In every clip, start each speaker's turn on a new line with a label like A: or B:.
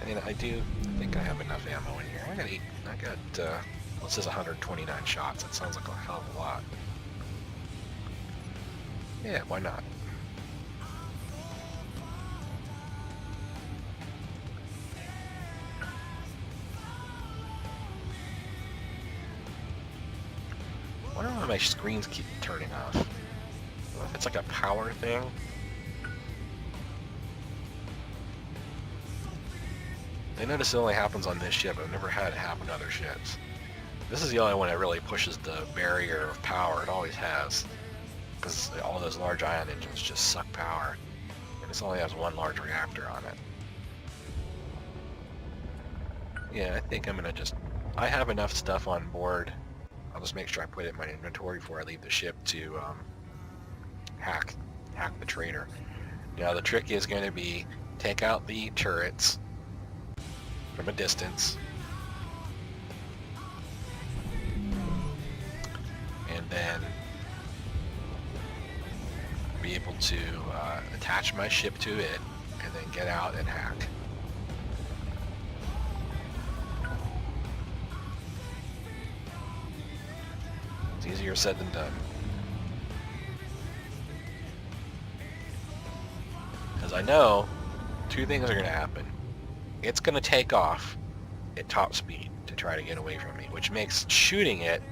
A: And I think I have enough ammo in here. I got, what's this, 129 shots? That sounds like a hell of a lot. Yeah, why not? I wonder why my screens keep turning off. If it's like a power thing. I notice it only happens on this ship. I've never had it happen to other ships. This is the only one that really pushes the barrier of power. It always has. Because all those large ion engines just suck power. And this only has one large reactor on it. Yeah, I think I'm going to just... I have enough stuff on board. I'll just make sure I put it in my inventory before I leave the ship to hack the trader. Now the trick is going to be take out the turrets from a distance, and then be able to attach my ship to it, and then get out and hack. It's easier said than done. Because I know two things are going to happen. It's going to take off at top speed to try to get away from me, which makes shooting it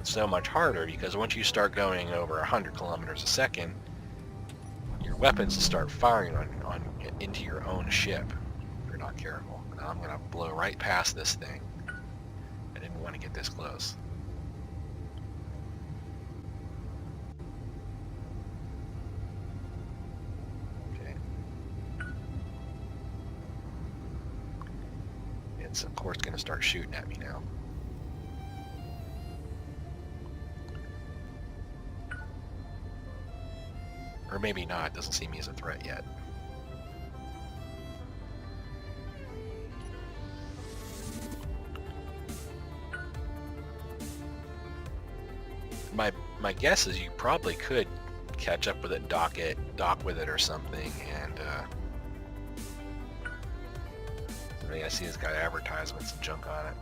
A: so much harder, because once you start going over 100 kilometers a second, your weapons will start firing on into your own ship if you're not careful. Now I'm going to blow right past this thing. I didn't want to get this close. It's of course going to start shooting at me now. Or maybe not, it doesn't see me as a threat yet. My guess is you probably could catch up with it, dock with it or something, and I see it's got advertisements and junk on it.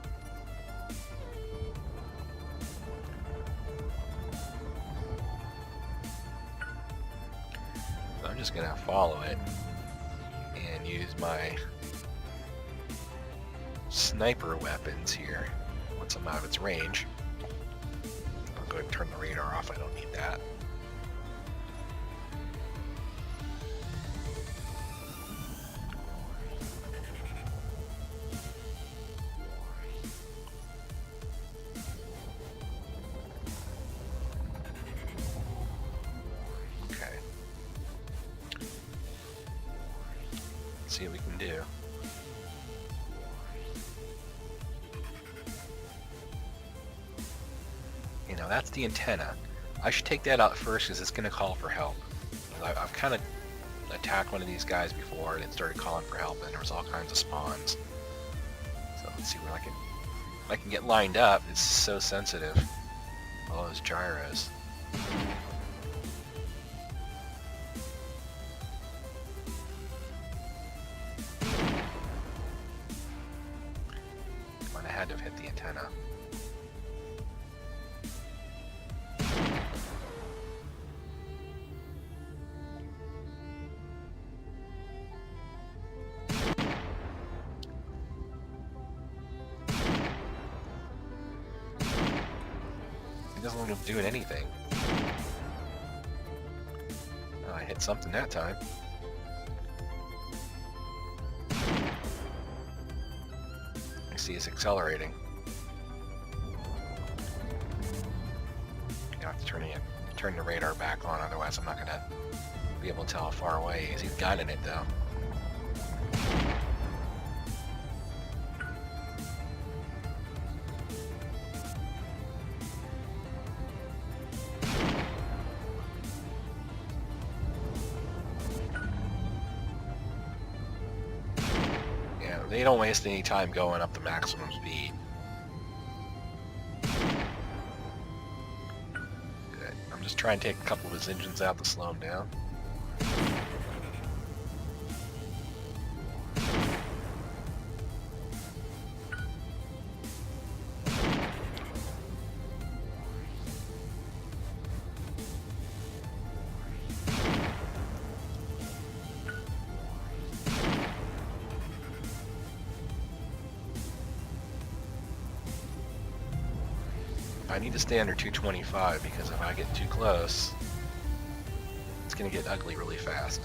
A: So I'm just gonna follow it and use my sniper weapons here once I'm out of its range. I'll go ahead and turn the radar off, I don't need that. See what we can do. You know, that's the antenna. I should take that out first because it's going to call for help. I've kind of attacked one of these guys before and it started calling for help, and there was all kinds of spawns. So let's see where I can get lined up. It's so sensitive. All those gyros. I had to have hit the antenna. It doesn't look like doing anything. Oh, I hit something that time. I see it's accelerating. You have to turn the radar back on, otherwise I'm not gonna be able to tell how far away he is. He's guiding it though. They don't waste any time going up the maximum speed. Good. I'm just trying to take a couple of his engines out to slow him down. I need to stay under 225 because if I get too close, it's going to get ugly really fast.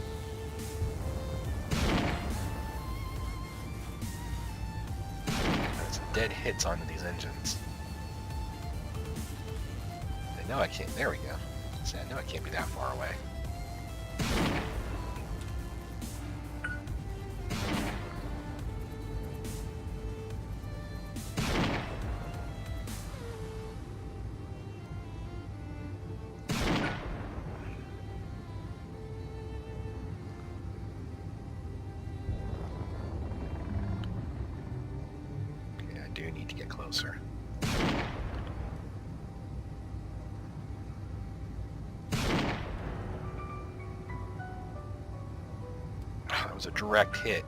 A: There's dead hits onto these engines. I know I can't. There we go. See, I know I can't be that far away. Do need to get closer. That was a direct hit.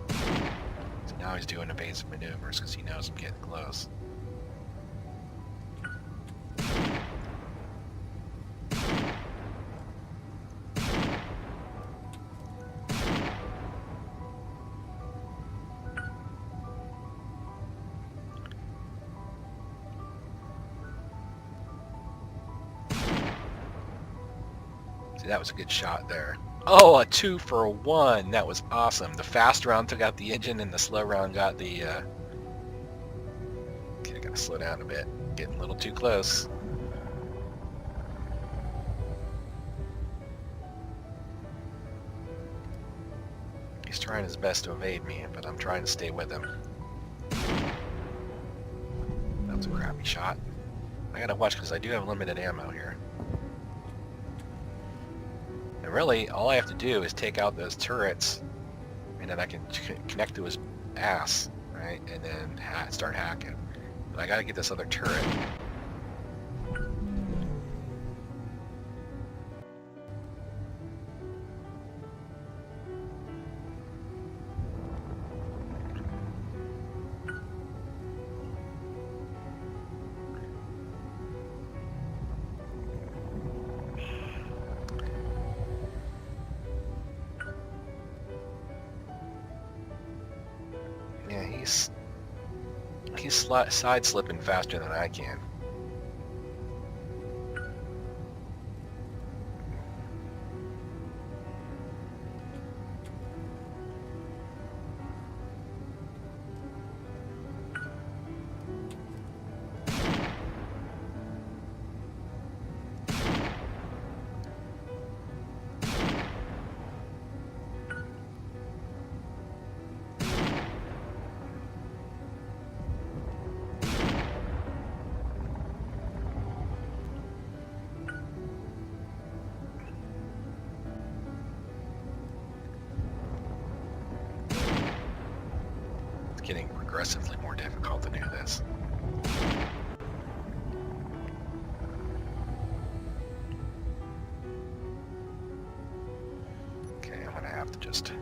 A: So now he's doing evasive maneuvers because he knows I'm getting close. See, that was a good shot there. Oh, a 2 for 1. That was awesome. The fast round took out the engine and the slow round got the... Okay, I gotta slow down a bit. Getting a little too close. He's trying his best to evade me, but I'm trying to stay with him. That was a crappy shot. I gotta watch because I do have limited ammo here. And really, all I have to do is take out those turrets, and then I can connect to his ass, right? And then start hacking. But I gotta get this other turret. Yeah, he's side slipping faster than I can. Getting progressively more difficult to do this. Okay, I'm gonna have to just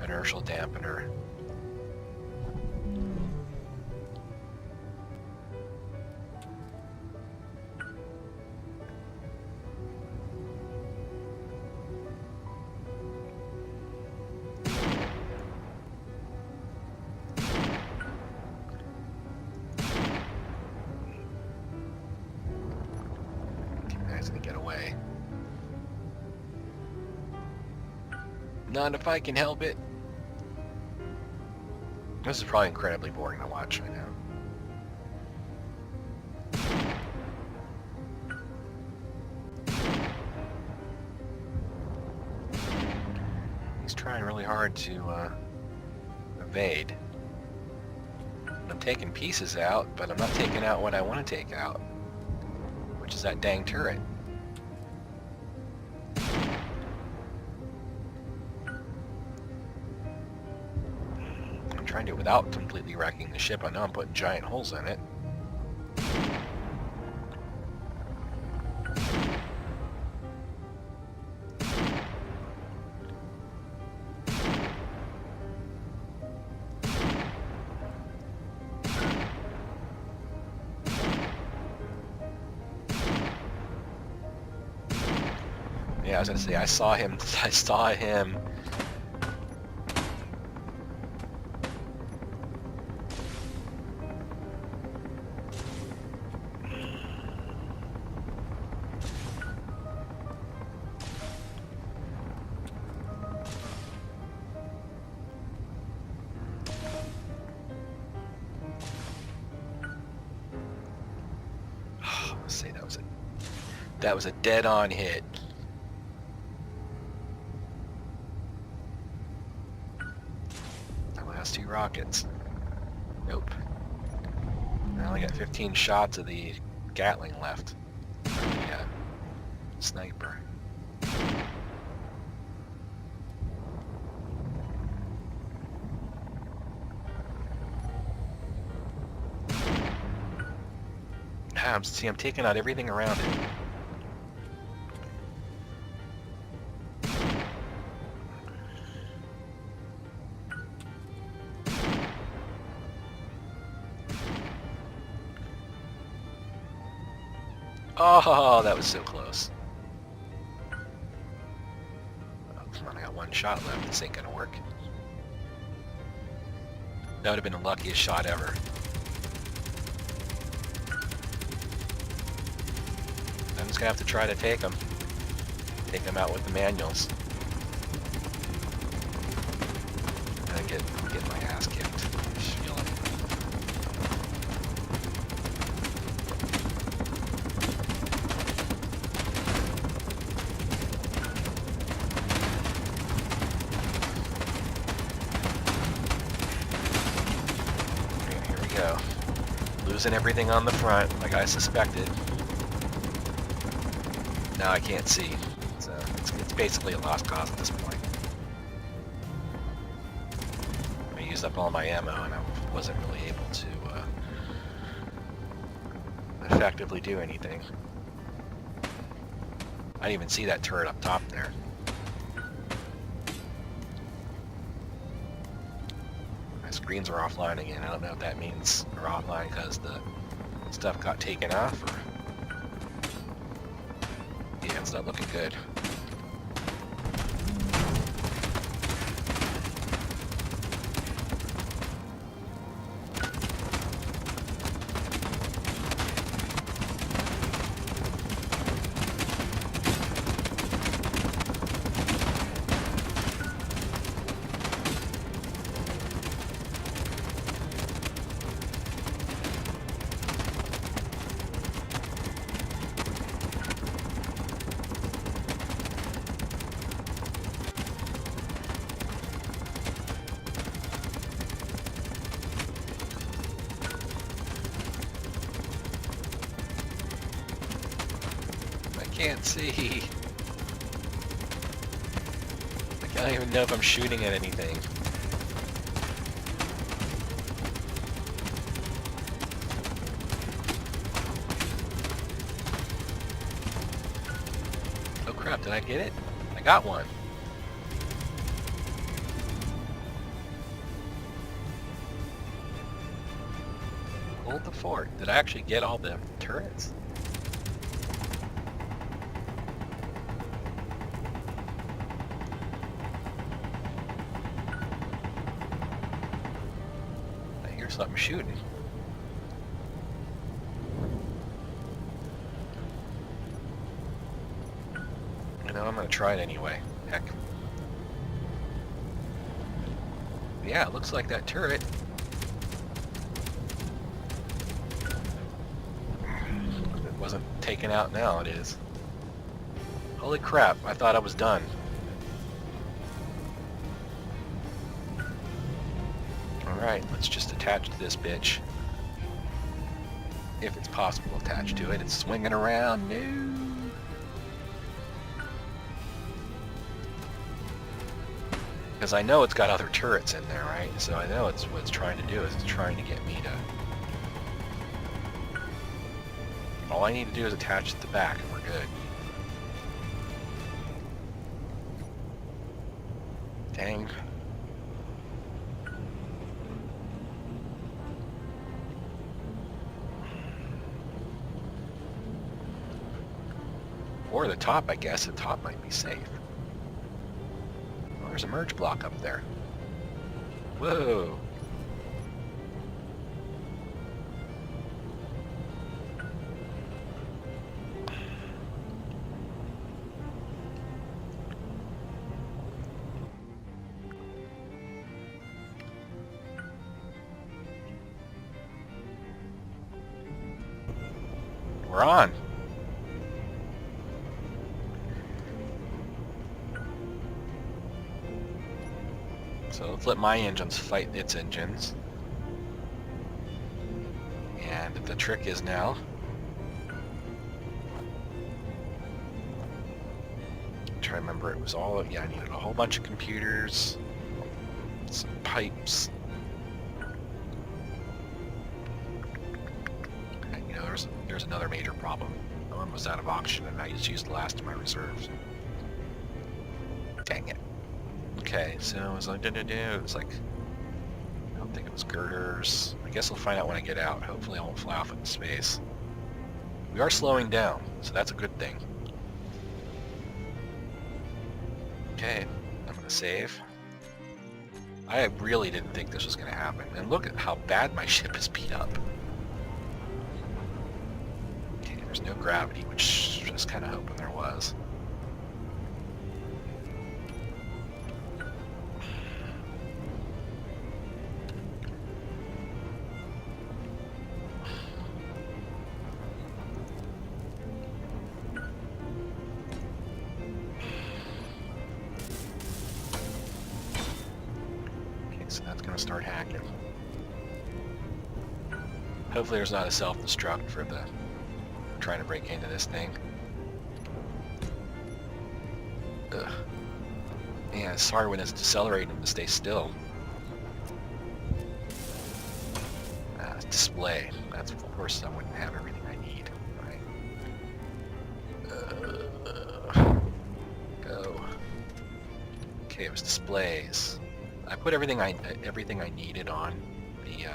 A: inertial dampener. To get away. Not if I can help it. This is probably incredibly boring to watch right now. He's trying really hard to evade. I'm taking pieces out, but I'm not taking out what I want to take out, which is that dang turret. Trying to do it without completely wrecking the ship. I know I'm putting giant holes in it. Yeah, I was gonna say, I saw him That was a dead-on hit. The last 2 rockets. Nope. I only got 15 shots of the Gatling left. Yeah. Sniper. See, I'm taking out everything around it. Oh, that was so close. Oh, come on, I got 1 shot left. This ain't gonna work. That would have been the luckiest shot ever. I'm just gonna have to try to take them. Take them out with the manuals. And get my ass kicked. Just feel it. Okay, here we go. Losing everything on the front, like I suspected. Now I can't see, so it's basically a lost cause at this point. I used up all my ammo and I wasn't really able to effectively do anything. I didn't even see that turret up top there. My screens are offline again. I don't know if that means they're offline because the stuff got taken off or... Yeah, it's not looking good. Can't see. I don't even know if I'm shooting at anything. Oh crap, did I get it? I got one. Hold the fort. Did I actually get all the turrets? Something shooting. You know, I'm gonna try it anyway. Heck. Yeah, it looks like that turret. If it wasn't taken out now, it is. Holy crap, I thought I was done. Alright, let's just attach to this bitch. If it's possible to attach to it. It's swinging around. No. Because I know it's got other turrets in there, right? So I know it's what it's trying to do is it's trying to get me to... All I need to do is attach to the back and we're good. Dang. Or the top, I guess. The top might be safe. Oh, there's a merge block up there. Whoa. We're on. So let's let my engines fight its engines. And the trick is now try to remember, it was all, yeah, I needed a whole bunch of computers, some pipes. And, you know, there's another major problem. One was out of auction and I just used the last of my reserves. Dang it. Okay, so it was like, it was like, I don't think it was girders. I guess I'll find out when I get out. Hopefully I won't fly off into space. We are slowing down, so that's a good thing. Okay, I'm going to save. I really didn't think this was going to happen. And look at how bad my ship is beat up. Okay, there's no gravity, which I was kind of hoping there was. So that's going to start hacking. Hopefully there's not a self-destruct for the trying to break into this thing. Ugh. Man, it's hard when it's decelerating to stay still. Display. That's, of course, I wouldn't have everything I need. Right. Go. Okay, it was displays. I put everything I needed on the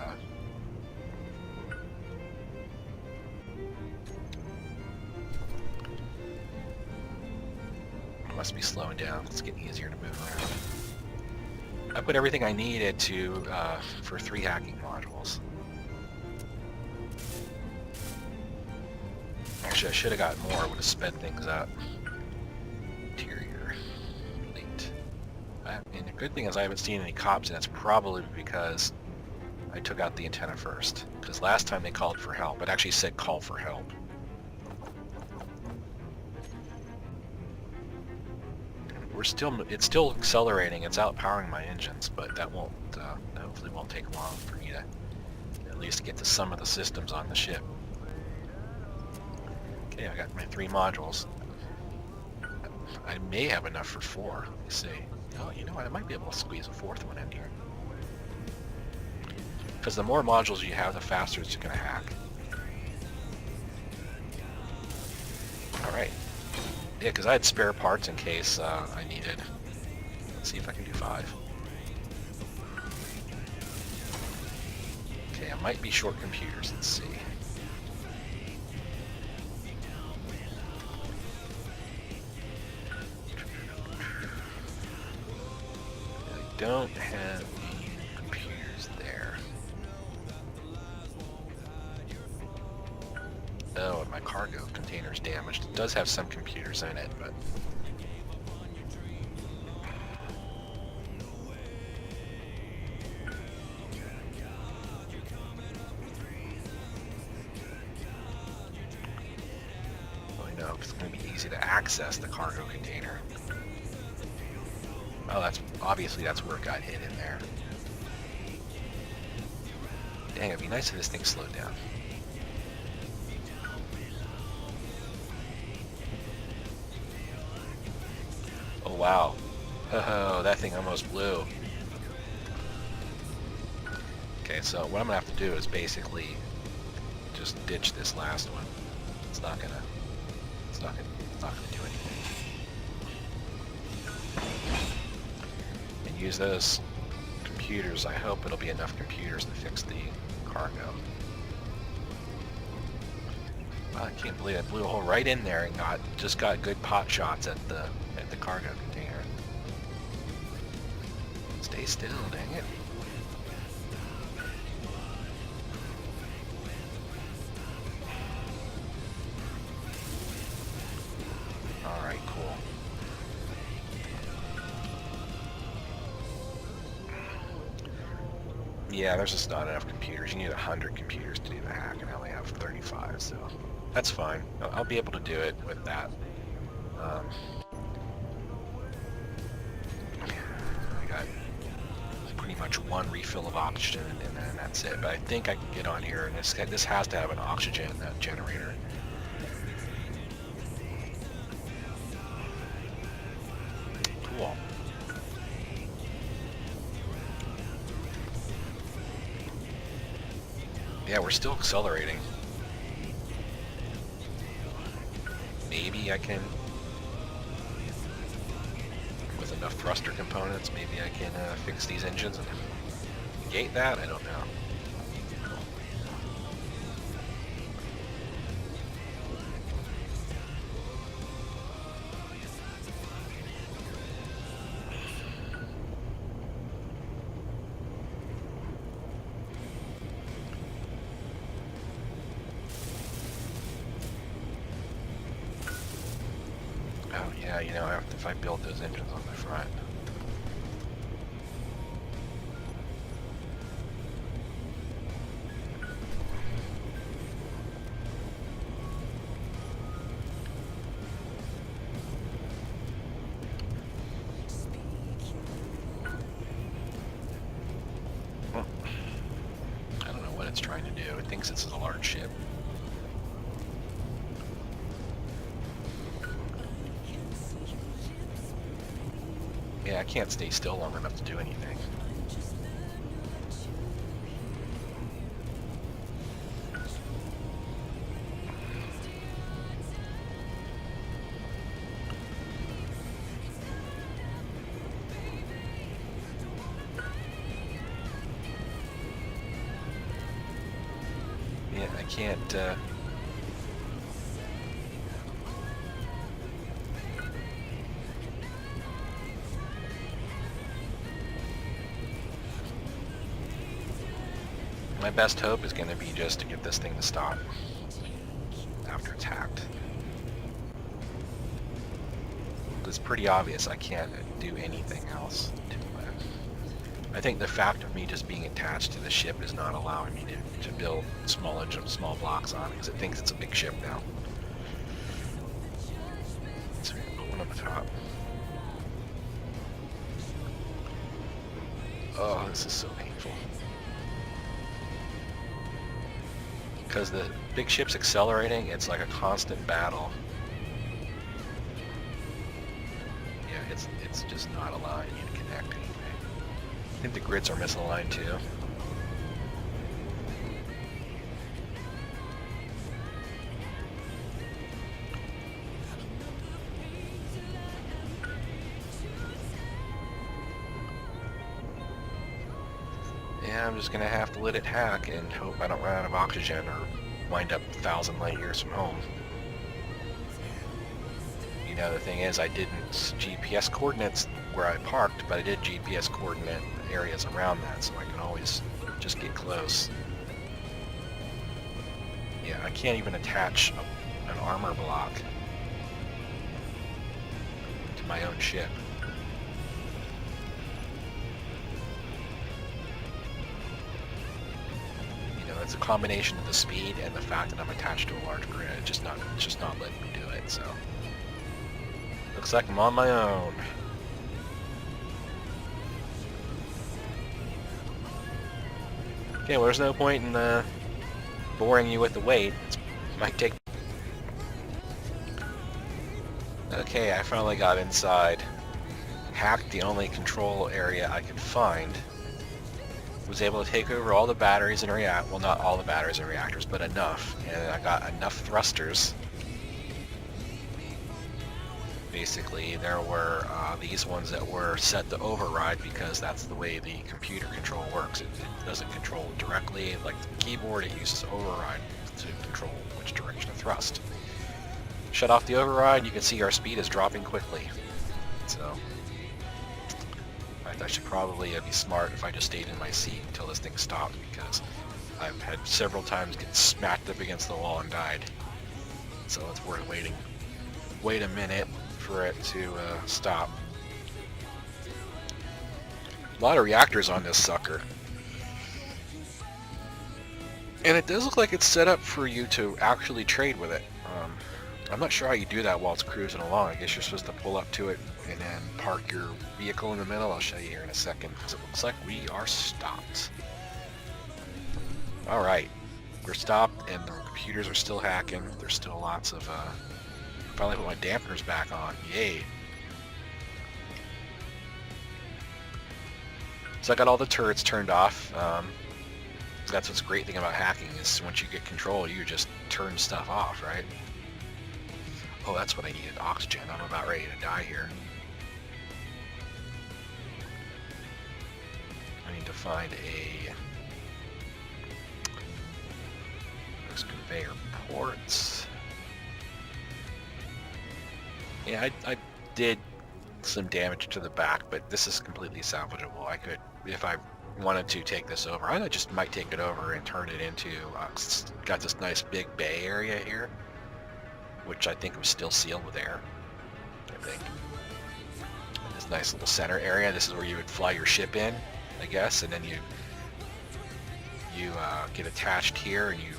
A: must be slowing down. It's getting easier to move around. I put everything I needed to for 3 hacking modules. Actually, I should have got more. Would have sped things up. Interior. Plate. And the good thing is I haven't seen any cops, and that's probably because I took out the antenna first. Because last time they called for help. It actually said call for help. It's still accelerating. It's outpowering my engines, but that won't, hopefully won't take long for me to at least get to some of the systems on the ship. Okay, I got my 3 modules. I may have enough for 4. Let me see. Oh, you know what? I might be able to squeeze a 4th one in here. Because the more modules you have, the faster it's going to hack. Alright. Yeah, because I had spare parts in case I needed. Let's see if I can do 5. Okay, I might be short computers. Let's see. I don't have any computers there. Oh, and my cargo container's damaged. It does have some computers in it, but... oh, I know, it's going to be easy to access the cargo container. Oh, obviously that's where it got hit in there. Dang, it'd be nice if this thing slowed down. Oh, wow. Oh, that thing almost blew. Okay, so what I'm gonna have to do is basically just ditch this last one. It's not gonna do anything. And use those computers. I hope it'll be enough computers to fix the cargo. Wow, I can't believe I blew a hole right in there and just got good pot shots at the cargo container. Stay still, dang it. Alright, cool. Yeah, there's just not enough computers. You need 100 computers to do the hack, and I only have 35, so that's fine. I'll be able to do it with that. I got charge 1 refill of oxygen, and then that's it. But I think I can get on here, and this has to have an oxygen generator. Cool. Yeah, we're still accelerating. Maybe I can, with enough thruster components, maybe I can fix these engines and negate that? I don't know. Oh yeah, you know, if I build those engines on the front. Well, I don't know what it's trying to do. It thinks it's a large ship. Yeah, I can't stay still long enough to do anything. Yeah, I can't, my best hope is going to be just to get this thing to stop after it's hacked. It's pretty obvious I can't do anything else to it. I think the fact of me just being attached to the ship is not allowing me to build small blocks on it, because it thinks it's a big ship now. So we're going to put one on the top. Oh, this is so painful. Because the big ship's accelerating, it's like a constant battle. Yeah, it's just not allowing you to connect anything. I think the grids are misaligned too. Yeah, I'm just gonna have to let it hack and hope I don't run out of oxygen or wind up 1,000 light years from home. You know, the thing is, I didn't GPS coordinates where I parked, but I did GPS coordinate areas around that, so I can always just get close. Yeah, I can't even attach an armor block to my own ship. It's a combination of the speed and the fact that I'm attached to a large grid. It's just not letting me do it. So looks like I'm on my own. Okay, well, there's no point in boring you with the weight. It might take. Okay, I finally got inside. Hacked the only control area I could find. Was able to take over all the batteries and well, not all the batteries and reactors, but enough. And I got enough thrusters. Basically, there were these ones that were set to override because that's the way the computer control works. It doesn't control directly like the keyboard. It uses override to control which direction to thrust. Shut off the override, you can see our speed is dropping quickly. So I should probably be smart if I just stayed in my seat until this thing stopped, because I've had several times get smacked up against the wall and died. So it's worth waiting. Wait a minute for it to stop. A lot of reactors on this sucker. And it does look like it's set up for you to actually trade with it. I'm not sure how you do that while it's cruising along. I guess you're supposed to pull up to it and then park your vehicle in the middle. I'll show you here in a second, because it looks like we are stopped. Alright, we're stopped and the computers are still hacking. There's still lots of, finally put my dampeners back on. Yay. So I got all the turrets turned off. That's what's great thing about hacking is once you get control, you just turn stuff off, right? Oh, that's what I needed, oxygen. I'm about ready to die here. I need to find those conveyor ports. Yeah, I did some damage to the back, but this is completely salvageable. I could, if I wanted to take this over, I just might take it over and turn it into, got this nice big bay area here, which I think was still sealed with air, I think. And this nice little center area, this is where you would fly your ship in, I guess, and then you get attached here and you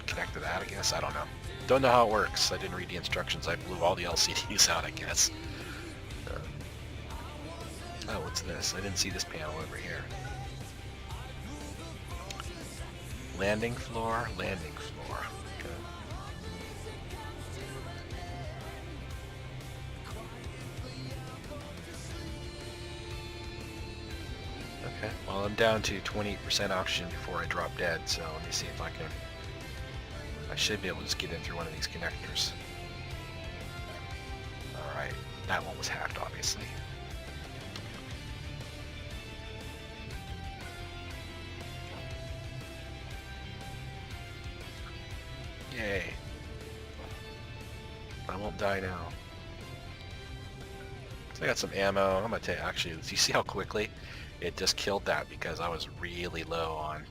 A: connect to that, I guess. I don't know. Don't know how it works. I didn't read the instructions. I blew all the LCDs out, I guess. Oh, what's this? I didn't see this panel over here. Landing floor, landing floor. Okay, well I'm down to 28% oxygen before I drop dead, so let me see if I can... I should be able to just get in through one of these connectors. Alright, that one was hacked, obviously. Yay. I won't die now. So I got some ammo. I'm gonna take, actually, do you see how quickly it just killed that because I was really low on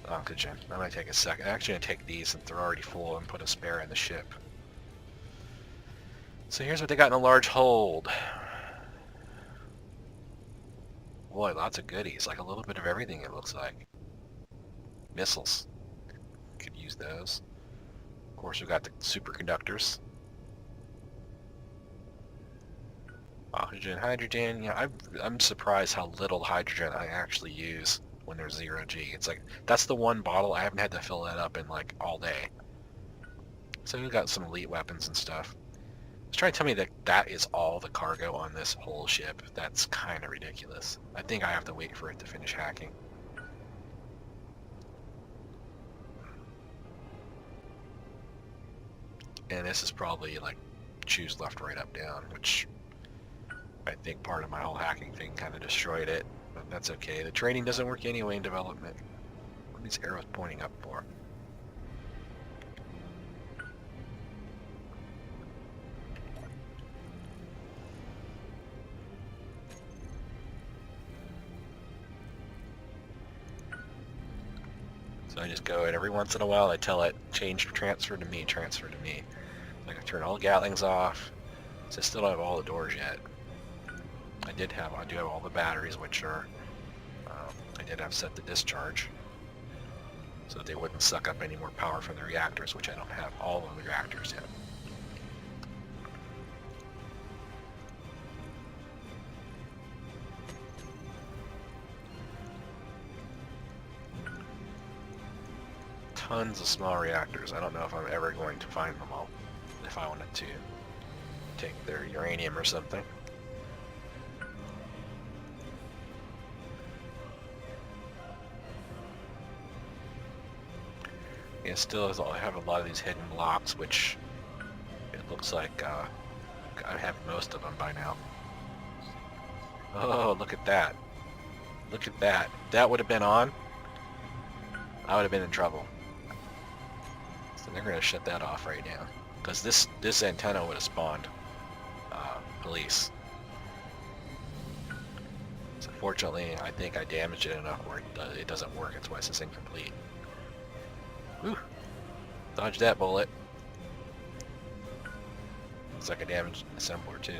A: oxygen. I'm gonna take a second. I'm actually gonna take these since they're already full and put a spare in the ship. So here's what they got in a large hold. Boy, lots of goodies. Like a little bit of everything, it looks like. Missiles. Could use those. Of course, we've got the superconductors. Oxygen, hydrogen. Yeah, I'm surprised how little hydrogen I actually use when there's 0G. It's like, that's the one bottle. I haven't had to fill that up in like all day. So we've got some elite weapons and stuff. It's trying to tell me that that is all the cargo on this whole ship. That's kind of ridiculous. I think I have to wait for it to finish hacking. And this is probably like choose left, right, up, down, which I think part of my whole hacking thing kind of destroyed it. But that's okay. The training doesn't work anyway in development. What are these arrows pointing up for? So I just go and every once in a while I tell it, change, transfer to me, transfer to me. Like I turn all the Gatlings off. So I still don't have all the doors yet. I do have all the batteries, which are, I did have set to discharge. So that they wouldn't suck up any more power from the reactors, which I don't have all of the reactors yet. Tons of small reactors. I don't know if I'm ever going to find them all if I wanted to take their uranium or something. Yeah, still I have a lot of these hidden blocks, which it looks like I have most of them by now. Oh, look at that. Look at that. If that would have been on, I would have been in trouble. So they're going to shut that off right now. Because this antenna would have spawned police. So fortunately, I think I damaged it enough where it doesn't work. That's why it says incomplete. Whew. Dodge that bullet. Looks like I damaged an assembler too.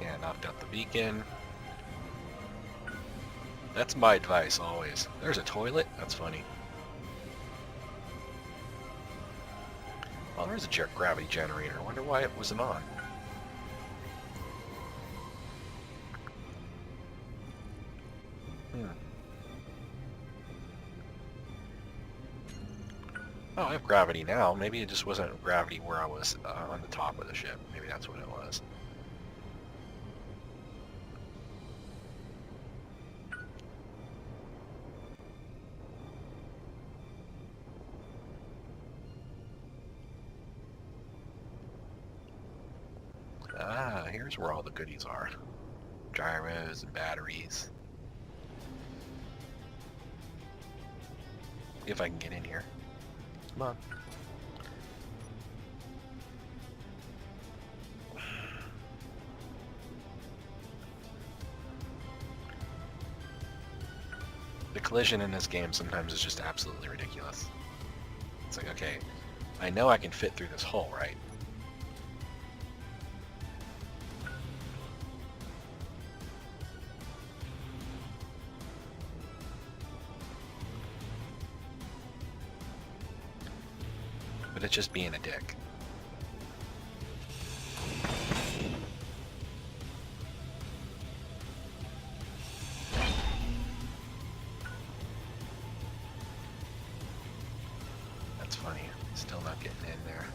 A: Yeah, knocked out the beacon. That's my advice always. There's a toilet? That's funny. there is a gravity generator. I wonder why it wasn't on. Oh, I have gravity now. Maybe it just wasn't gravity where I was on the top of the ship. Maybe that's what it was. Ah, here's where all the goodies are. Gyros and batteries. If I can get in here. Come on. The collision in this game sometimes is just absolutely ridiculous. It's like, okay, I know I can fit through this hole, right? But it's just being a dick. That's funny. Still not getting in there.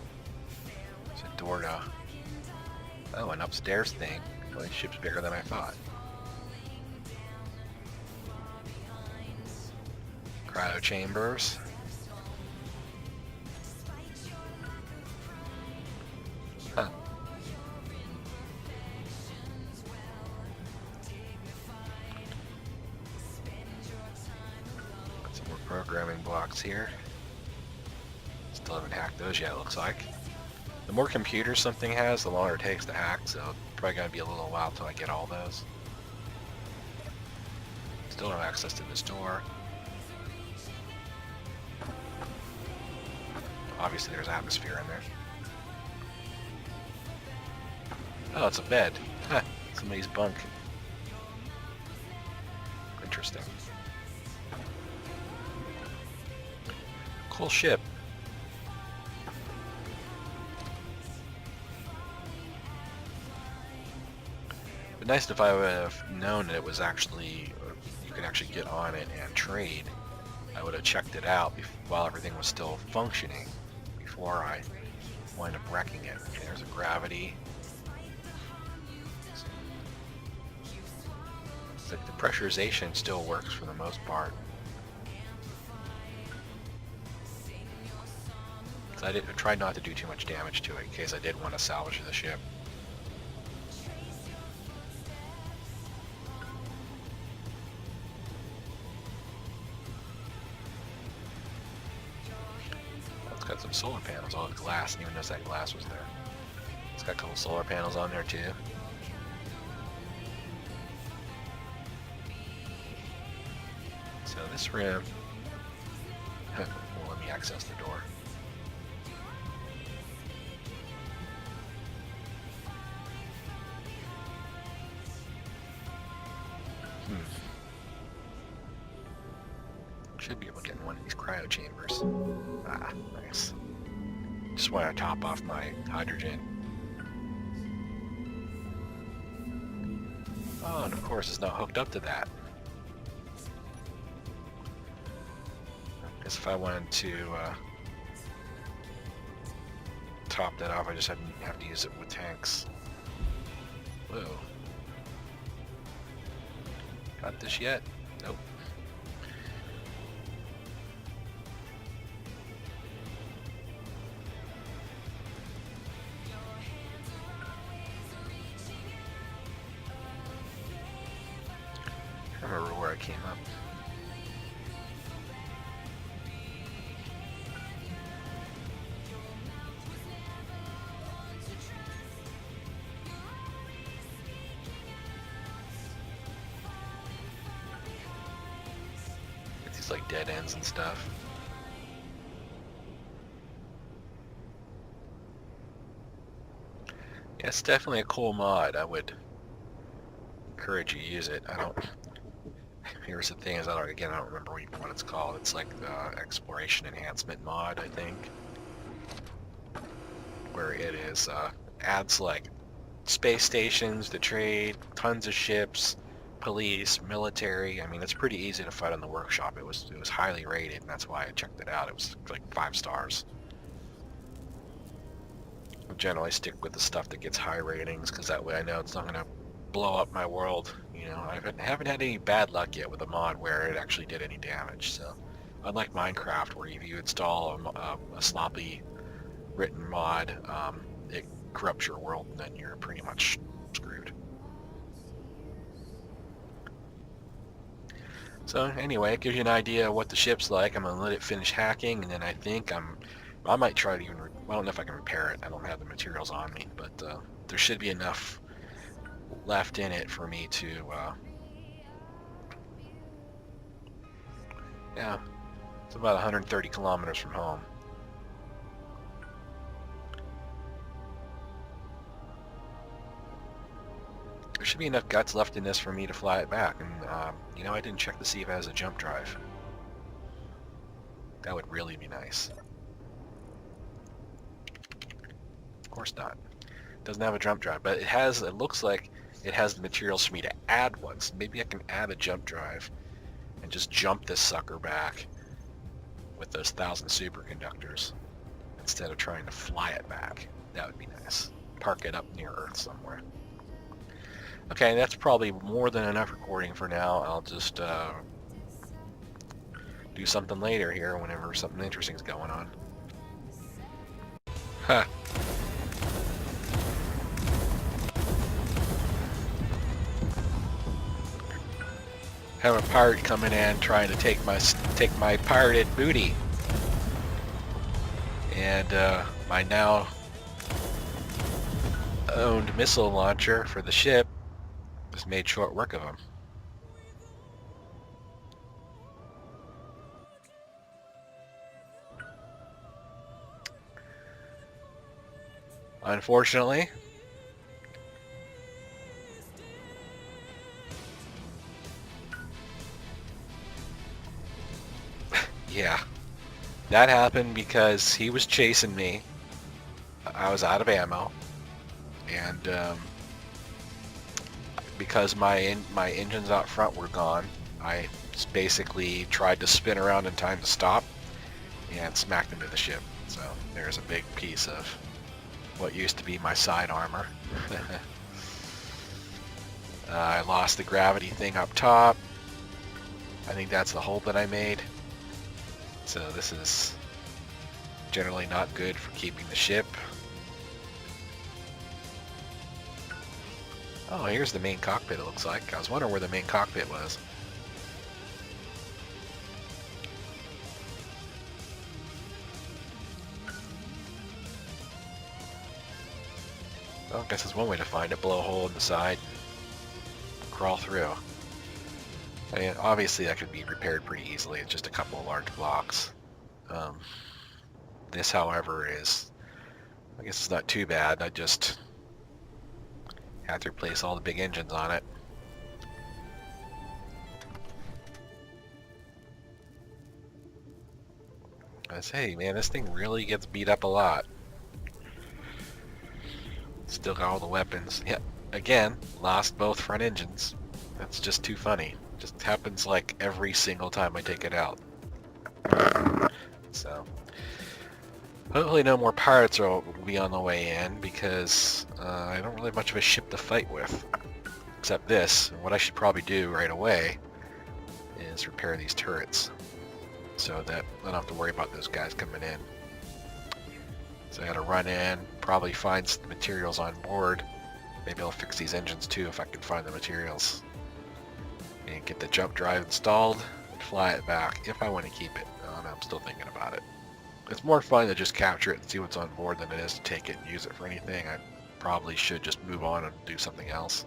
A: There's a door to... Oh, an upstairs thing. Well, this ship's bigger than I thought. Cryo chambers. Huh. Got some more programming blocks here. Still haven't hacked those yet, it looks like. The more computers something has, the longer it takes to hack, so probably gonna be a little while till I get all those. Still don't have access to this door. Obviously there's atmosphere in there. Oh, it's a bed. Huh, somebody's bunk. Interesting. Cool ship. But nice if I would have known that it was actually, you could actually get on it and trade. I would have checked it out while everything was still functioning before I wind up wrecking it. Okay, there's a gravity. The pressurization still works for the most part. So I tried not to do too much damage to it in case I did want to salvage the ship. It's got some solar panels on the glass. I didn't even notice that glass was there. It's got a couple solar panels on there too. So this room will let me access the door. Should be able to get in one of these cryo chambers. Ah, nice. Just want to top off my hydrogen. Oh, and of course it's not hooked up to that. Guess if I wanted to top that off, I just have to use it with tanks. Whoa. Got this yet? Nope. I remember where I came up. Like dead ends and stuff. Yeah, it's definitely a cool mod. I would encourage you to use it. I don't... Here's the thing is, I don't remember even what it's called. It's like the Exploration Enhancement mod, I think. where it is. Adds like space stations to trade, tons of ships, police, military. I mean, it's pretty easy to fight on the workshop. It was highly rated, and that's why I checked it out. It was like 5 stars. I generally stick with the stuff that gets high ratings, because that way I know it's not going to blow up my world. You know, I haven't had any bad luck yet with a mod where it actually did any damage. So, unlike Minecraft, where if you install a sloppy written mod, it corrupts your world, and then you're pretty much screwed. So anyway, it gives you an idea of what the ship's like. I'm gonna let it finish hacking, and then I think I might try to even. I don't know if I can repair it. I don't have the materials on me, but there should be enough left in it for me to. Yeah, it's about 130 kilometers from home. There should be enough guts left in this for me to fly it back, and you know, I didn't check to see if it has a jump drive. That would really be nice. Of course not. It doesn't have a jump drive, but it has. It looks like it has the materials for me to add one. So maybe I can add a jump drive and just jump this sucker back with those 1,000 superconductors instead of trying to fly it back. That would be nice. Park it up near Earth somewhere. Okay, that's probably more than enough recording for now. I'll just do something later here whenever something interesting is going on. Huh. Have a pirate coming in trying to take my pirated booty, and my now owned missile launcher for the ship has made short work of him. Unfortunately, yeah, that happened because he was chasing me. I was out of ammo, and because my engines out front were gone, I just basically tried to spin around in time to stop and smacked into the ship. So there's a big piece of what used to be my side armor. I lost the gravity thing up top. I think that's the hole that I made. So this is generally not good for keeping the ship. Oh, here's the main cockpit, it looks like. I was wondering where the main cockpit was. Well, I guess there's one way to find it. Blow a hole in the side and crawl through. I mean, obviously that could be repaired pretty easily. It's just a couple of large blocks. This, however, is... I guess it's not too bad. I just had to replace all the big engines on it. I say, hey man, this thing really gets beat up a lot. Still got all the weapons. Yeah, again, lost both front engines. That's just too funny. Just happens like every single time I take it out. So, hopefully no more pirates will be on the way in, because I don't really have much of a ship to fight with. Except this. What I should probably do right away is repair these turrets, so that I don't have to worry about those guys coming in. So I gotta run in, probably find some materials on board. Maybe I'll fix these engines too if I can find the materials. And get the jump drive installed and fly it back if I want to keep it. I'm still thinking about it. It's more fun to just capture it and see what's on board than it is to take it and use it for anything. I probably should just move on and do something else.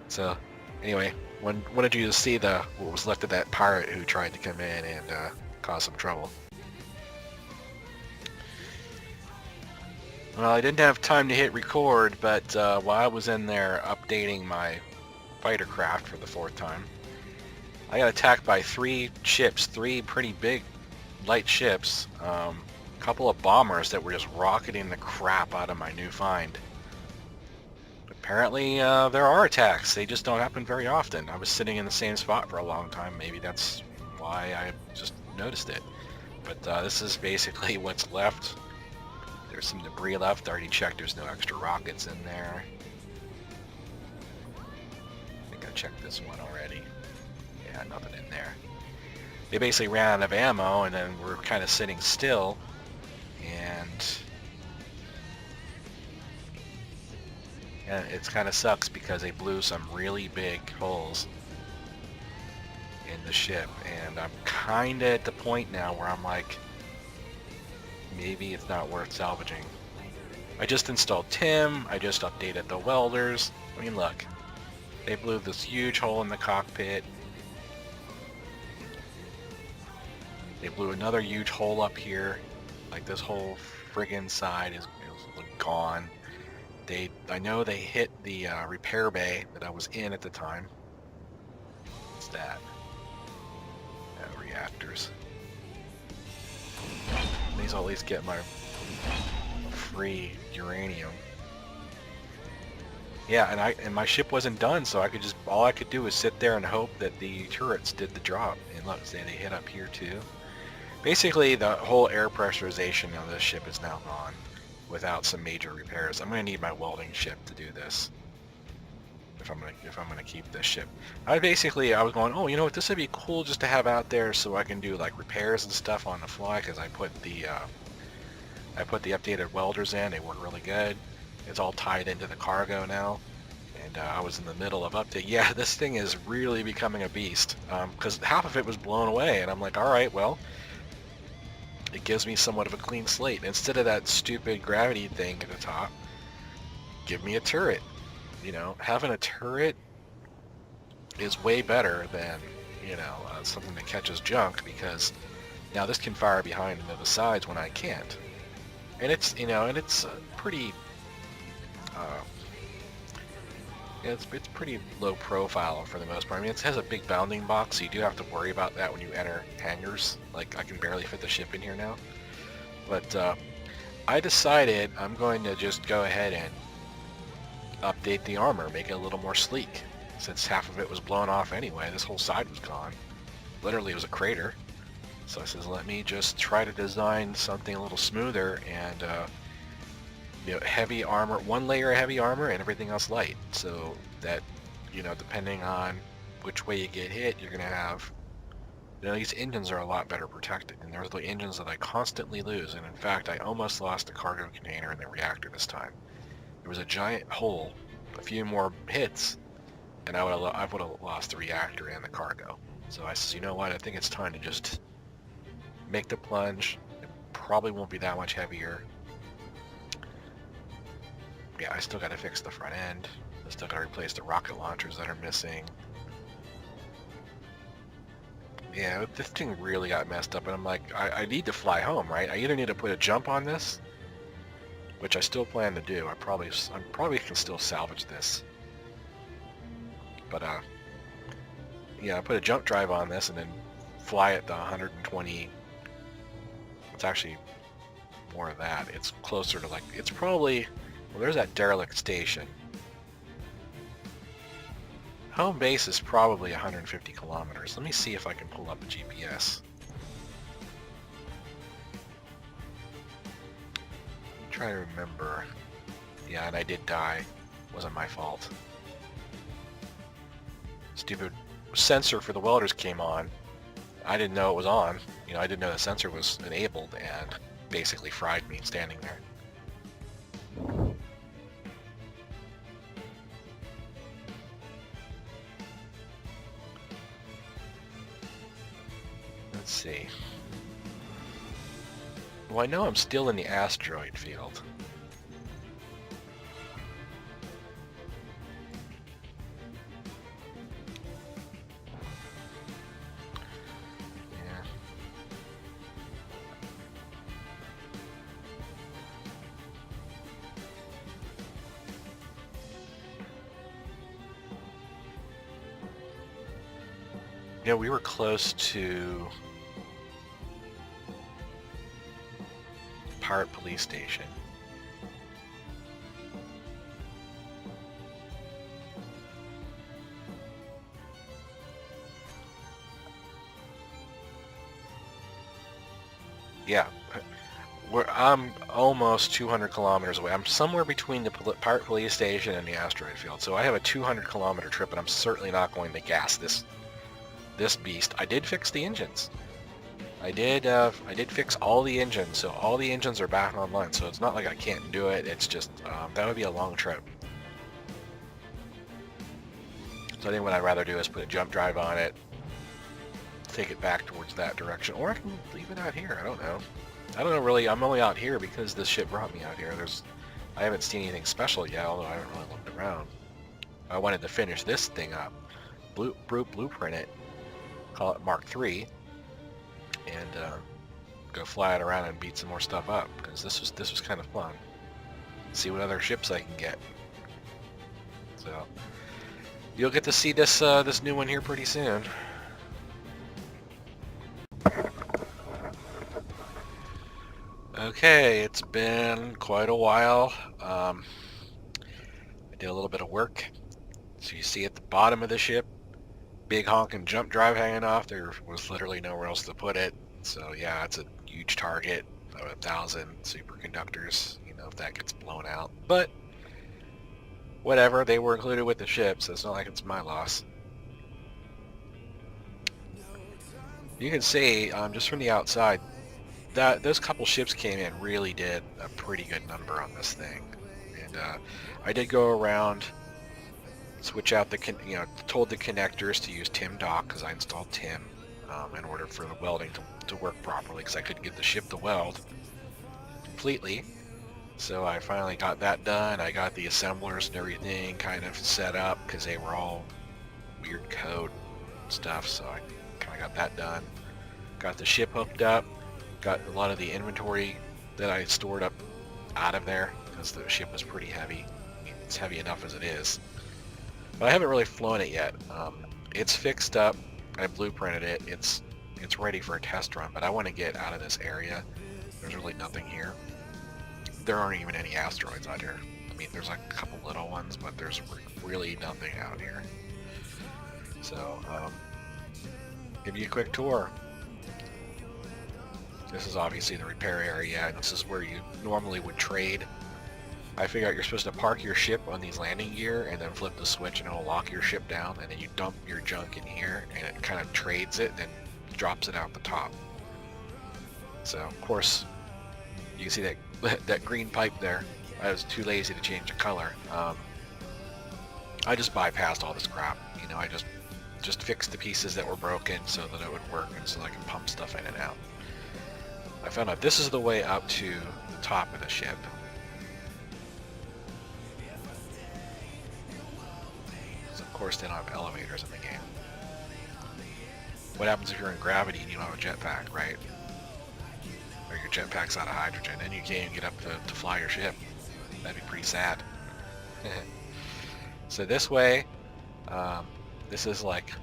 A: So anyway, wanted you to see what was left of that pirate who tried to come in and cause some trouble. Well, I didn't have time to hit record, but while I was in there updating my fighter craft for the 4th time, I got attacked by 3 ships, 3 pretty big light ships. couple of bombers that were just rocketing the crap out of my new find. Apparently, there are attacks. They just don't happen very often. I was sitting in the same spot for a long time. Maybe that's why I just noticed it. But this is basically what's left. There's some debris left. I already checked. There's no extra rockets in there. I think I checked this one already. Yeah, nothing in there. They basically ran out of ammo, and then we're kind of sitting still. And it kind of sucks because they blew some really big holes in the ship, and I'm kind of at the point now where I'm like, maybe it's not worth salvaging. I just installed Tim, I just updated the welders. I mean, look, they blew this huge hole in the cockpit. They blew another huge hole up here. Like, this whole friggin' side is gone. I know they hit the repair bay that I was in at the time. What's that? Reactors. These I'll at least get my free uranium. Yeah, and my ship wasn't done, so all I could do was sit there and hope that the turrets did the job. And look, they hit up here too. Basically, the whole air pressurization of this ship is now gone without some major repairs. I'm going to need my welding ship to do this if I'm going to keep this ship. I was going, oh, you know what, this would be cool just to have out there so I can do like repairs and stuff on the fly, because I put the updated welders in. They work really good. It's all tied into the cargo now. And I was in the middle of update. Yeah, this thing is really becoming a beast, because half of it was blown away, and I'm like, all right, well, it gives me somewhat of a clean slate. Instead of that stupid gravity thing at the top, give me a turret. You know, having a turret is way better than, you know, something that catches junk, because now this can fire behind and to the sides when I can't. And it's, you know, and it's pretty, it's pretty low profile for the most part. I mean, it has a big bounding box, so you do have to worry about that when you enter hangars. Like, I can barely fit the ship in here now. But I decided I'm going to just go ahead and update the armor, make it a little more sleek. Since half of it was blown off anyway, this whole side was gone. Literally, it was a crater. So I says, let me just try to design something a little smoother and you know, heavy armor, one layer of heavy armor and everything else light, so that, you know, depending on which way you get hit, you're gonna have, you know, these engines are a lot better protected, and there's the engines that I constantly lose. And in fact, I almost lost the cargo container in the reactor this time. There was a giant hole, a few more hits, and I would have lost the reactor and the cargo. So I says, you know what, I think it's time to just make the plunge. It probably won't be that much heavier. Yeah, I still got to fix the front end. I still got to replace the rocket launchers that are missing. Yeah, this thing really got messed up, and I'm like, I need to fly home, right? I either need to put a jump on this, which I still plan to do. I probably can still salvage this. But yeah, I put a jump drive on this and then fly at the 120. It's actually more of that. It's closer to, like, it's probably, well, there's that derelict station. Home base is probably 150 kilometers. Let me see if I can pull up a GPS. Try to remember. Yeah, and I did die. Wasn't my fault. Stupid sensor for the welders came on. I didn't know it was on. You know, I didn't know the sensor was enabled, and basically fried me standing there. Let's see. Well, I know I'm still in the asteroid field. Yeah, we were close to... Pirate Police Station. Yeah, I'm almost 200 kilometers away. I'm somewhere between the Pirate Police Station and the asteroid field. So I have a 200-kilometer trip, and I'm certainly not going to gas this beast. I did fix the engines. I did fix all the engines, so all the engines are back online. So it's not like I can't do it. It's just that would be a long trip. So I think what I'd rather do is put a jump drive on it, take it back towards that direction, or I can leave it out here. I don't know. I don't know really. I'm only out here because this ship brought me out here. I haven't seen anything special yet, although I haven't really looked around. I wanted to finish this thing up, blueprint it, call it Mark III, and go fly it around and beat some more stuff up, because this was kind of fun. See what other ships I can get. So you'll get to see this this new one here pretty soon. Okay, it's been quite a while. I did a little bit of work. So you see at the bottom of the ship, big honking jump drive hanging off. There was literally nowhere else to put it. So yeah, it's a huge target of 1,000 superconductors, you know, if that gets blown out. But whatever, they were included with the ship, so it's not like it's my loss. You can see, just from the outside, that those couple ships came in really did a pretty good number on this thing. And I did go around, switch out told the connectors to use TIM dock, because I installed TIM in order for the welding to work properly, because I couldn't get the ship to weld completely. So I finally got that done. I got the assemblers and everything kind of set up, because they were all weird code stuff, so I kind of got that done. Got the ship hooked up, got a lot of the inventory that I stored up out of there, because the ship was pretty heavy. I mean, it's heavy enough as it is. But I haven't really flown it yet. It's fixed up. I blueprinted it. It's ready for a test run, but I want to get out of this area. There's really nothing here. There aren't even any asteroids out here. I mean, there's like a couple little ones, but there's really nothing out here. So, give you a quick tour. This is obviously the repair area, and this is where you normally would trade. I figure out you're supposed to park your ship on these landing gear and then flip the switch and it'll lock your ship down, and then you dump your junk in here and it kind of trades it and then drops it out the top. So, of course, you can see that green pipe there. I was too lazy to change the color. I just bypassed all this crap. You know, I just fixed the pieces that were broken so that it would work and so I can pump stuff in and out. I found out this is the way up to the top of the ship. So of course they don't have elevators in the game. What happens if you're in gravity and you don't have a jetpack, right? Or your jetpack's out of hydrogen and you can't even get up to fly your ship. That'd be pretty sad. So this way, this is like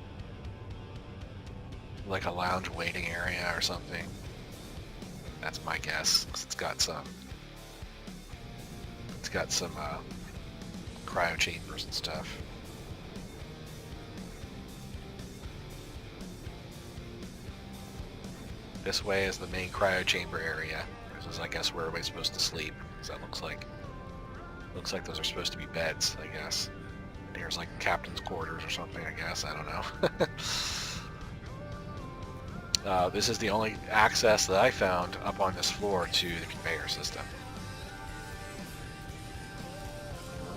A: a lounge waiting area or something. That's my guess. It's got some cryo chambers and stuff. This way is the main cryo chamber area. This is, I guess, where everybody's supposed to sleep. So that looks like those are supposed to be beds, I guess. Here's like captain's quarters or something, I guess. I don't know. This is the only access that I found up on this floor to the conveyor system.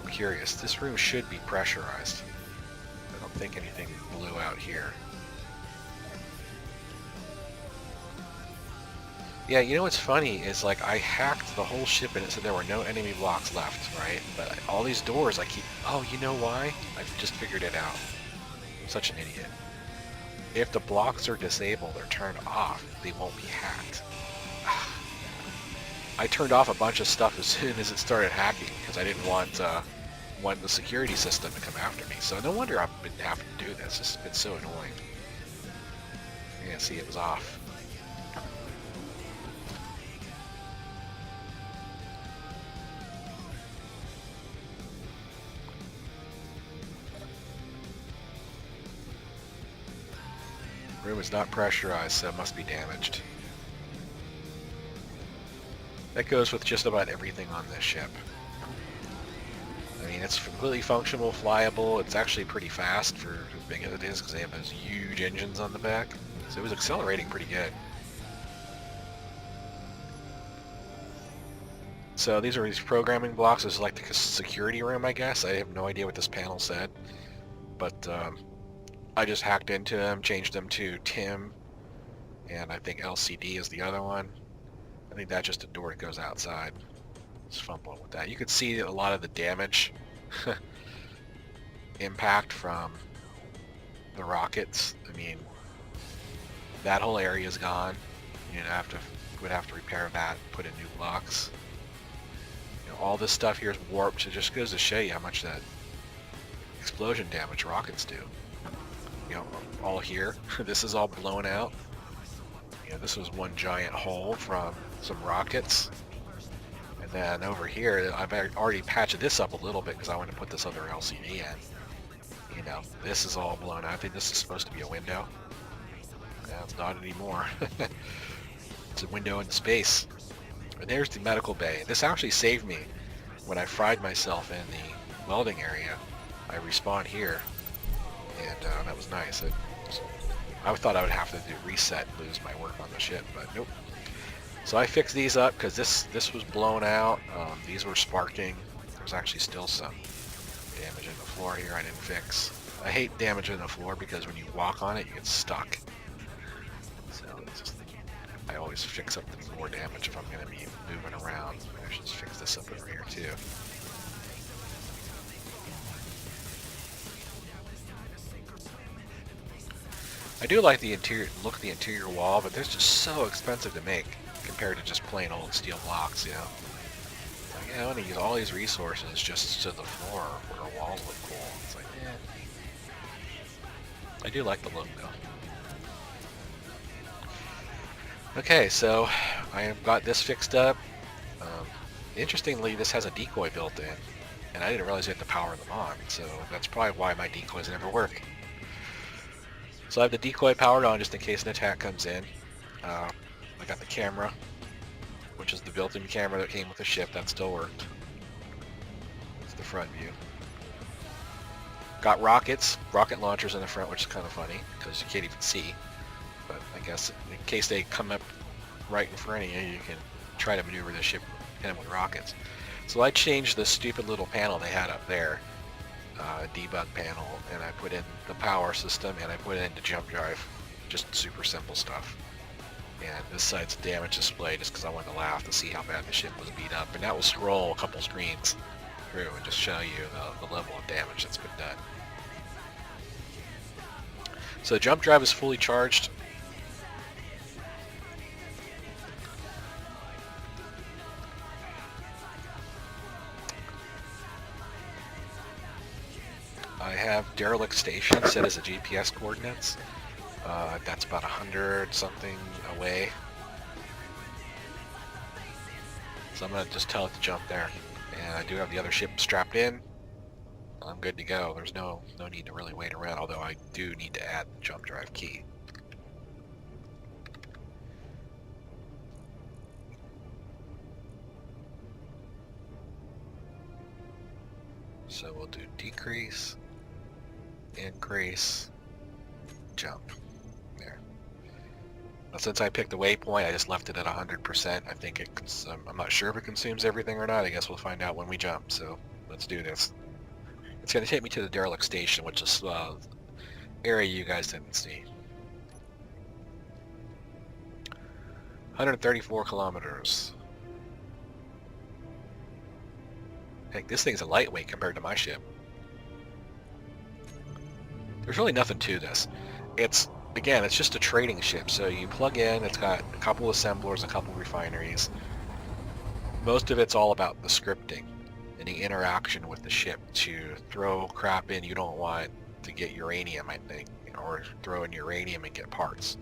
A: I'm curious. This room should be pressurized. I don't think anything blew out here. Yeah, you know what's funny is, like, I hacked the whole ship and it said there were no enemy blocks left, right? But all these doors I keep... Oh, you know why? I've just figured it out. I'm such an idiot. If the blocks are disabled or turned off, they won't be hacked. I turned off a bunch of stuff as soon as it started hacking because I didn't want the security system to come after me. So no wonder I've been having to do this. This has been so annoying. Yeah, see, it was off. Room is not pressurized, so it must be damaged. That goes with just about everything on this ship. I mean, it's completely functional, flyable. It's actually pretty fast for as big as it is because they have those huge engines on the back. So it was accelerating pretty good. So these are these programming blocks. This is like the security room, I guess. I have no idea what this panel said. But I just hacked into them, changed them to TIM, and I think LCD is the other one. I think that's just a door that goes outside. It's fumbling with that. You could see a lot of the damage impact from the rockets. I mean, that whole area is gone. You know, would have to repair that, put in new blocks. You know, all this stuff here is warped. It just goes to show you how much that explosion damage rockets do. You know, all here, this is all blown out. You know, this was one giant hole from some rockets. And then over here, I've already patched this up a little bit because I want to put this other LCD in. You know, this is all blown out. I think this is supposed to be a window. No, it's not anymore. It's a window into space. And there's the medical bay. This actually saved me when I fried myself in the welding area. I respawned here, and that was nice. I thought I would have to do reset and lose my work on the ship, but nope. So I fixed these up because this was blown out. These were sparking. There's actually still some damage in the floor here I didn't fix. I hate damage in the floor because when you walk on it, you get stuck. So I always fix up the floor damage if I'm going to be moving around. I should just fix this up over here too. I do like the interior look of the interior wall, but they're just so expensive to make compared to just plain old steel blocks, you know. Like, I want to use all these resources just to the floor where our walls look cool. It's like, yeah. I do like the look though. Okay, so I have got this fixed up. Interestingly, this has a decoy built in, and I didn't realize you had to power them on, so that's probably why my decoys never work. So I have the decoy powered on just in case an attack comes in. I got the camera, which is the built-in camera that came with the ship. That still worked. That's the front view. Got rocket launchers in the front, which is kind of funny because you can't even see. But I guess in case they come up right in front of you, you can try to maneuver the ship, hit them with rockets. So I changed the stupid little panel they had up there, debug panel, and I put in the power system and I put in the jump drive. Just super simple stuff. And this side's a damage display just because I wanted to laugh to see how bad the ship was beat up. And that will scroll a couple screens through and just show you the level of damage that's been done. So the jump drive is fully charged. I have derelict station set as a GPS coordinates. That's about 100 something away. So I'm going to just tell it to jump there. And I do have the other ship strapped in. I'm good to go. There's no need to really wait around, although I do need to add the jump drive key. So we'll do decrease, increase, jump. There. Now, since I picked the waypoint, I just left it at 100%. I think I'm not sure if it consumes everything or not. I guess we'll find out when we jump. So let's do this. It's going to take me to the derelict station, which is area you guys didn't see. 134 kilometers. Heck, this thing's a lightweight compared to my ship. There's really nothing to this. Again, it's just a trading ship. So you plug in, it's got a couple assemblers, a couple refineries. Most of it's all about the scripting and the interaction with the ship to throw crap in you don't want to get uranium, I think, or throw in uranium and get parts.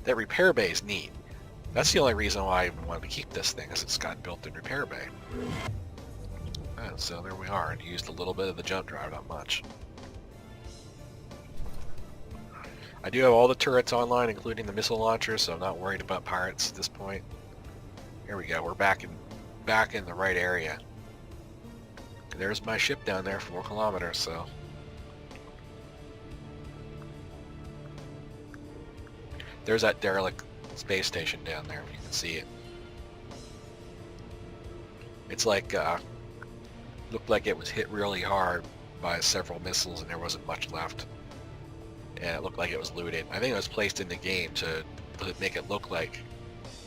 A: That repair bay is neat. That's the only reason why I even wanted to keep this thing, is it's got built-in repair bay. And so there we are, and used a little bit of the jump drive, not much. I do have all the turrets online, including the missile launcher, so I'm not worried about pirates at this point. Here we go. We're back in the right area. There's my ship down there, 4 kilometers, so. There's that derelict space station down there, if you can see it. It's like, looked like it was hit really hard by several missiles and there wasn't much left. And it looked like it was looted. I think it was placed in the game to make it look like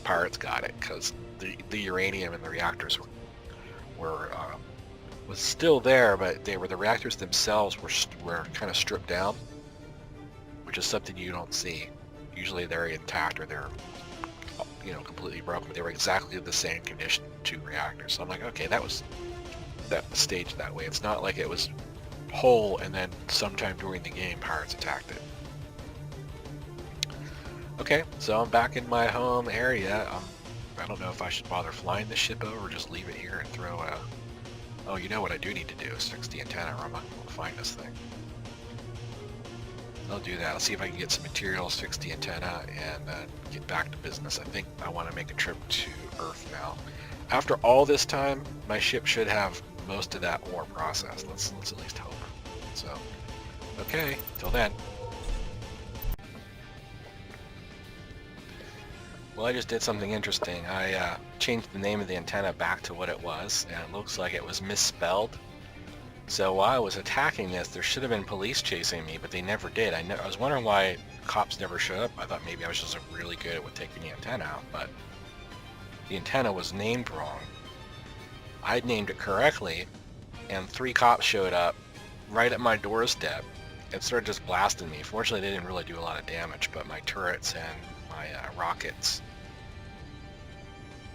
A: pirates got it, because the uranium in the reactors was still there, but the reactors themselves were kind of stripped down, which is something you don't see. Usually they're intact or they're, you know, completely broken. But they were exactly the same condition, 2 reactors. So I'm like, okay, that was staged that way. It's not like it was whole and then sometime during the game pirates attacked it. Okay, so I'm back in my home area. I don't know if I should bother flying the ship over or just leave it here and throw a... Oh, you know what I do need to do is fix the antenna, or I'm not going to find this thing. I'll do that. I'll see if I can get some materials, fix the antenna, and get back to business. I think I want to make a trip to Earth now. After all this time, my ship should have most of that ore processed. Let's at least hope. So, okay, till then. Well, I just did something interesting. I changed the name of the antenna back to what it was, and it looks like it was misspelled. So while I was attacking this, there should have been police chasing me, but they never did. I was wondering why cops never showed up. I thought maybe I was just really good at taking the antenna out, but the antenna was named wrong. I'd named it correctly, and 3 cops showed up right at my doorstep and started just blasting me. Fortunately, they didn't really do a lot of damage, but my turrets and my rockets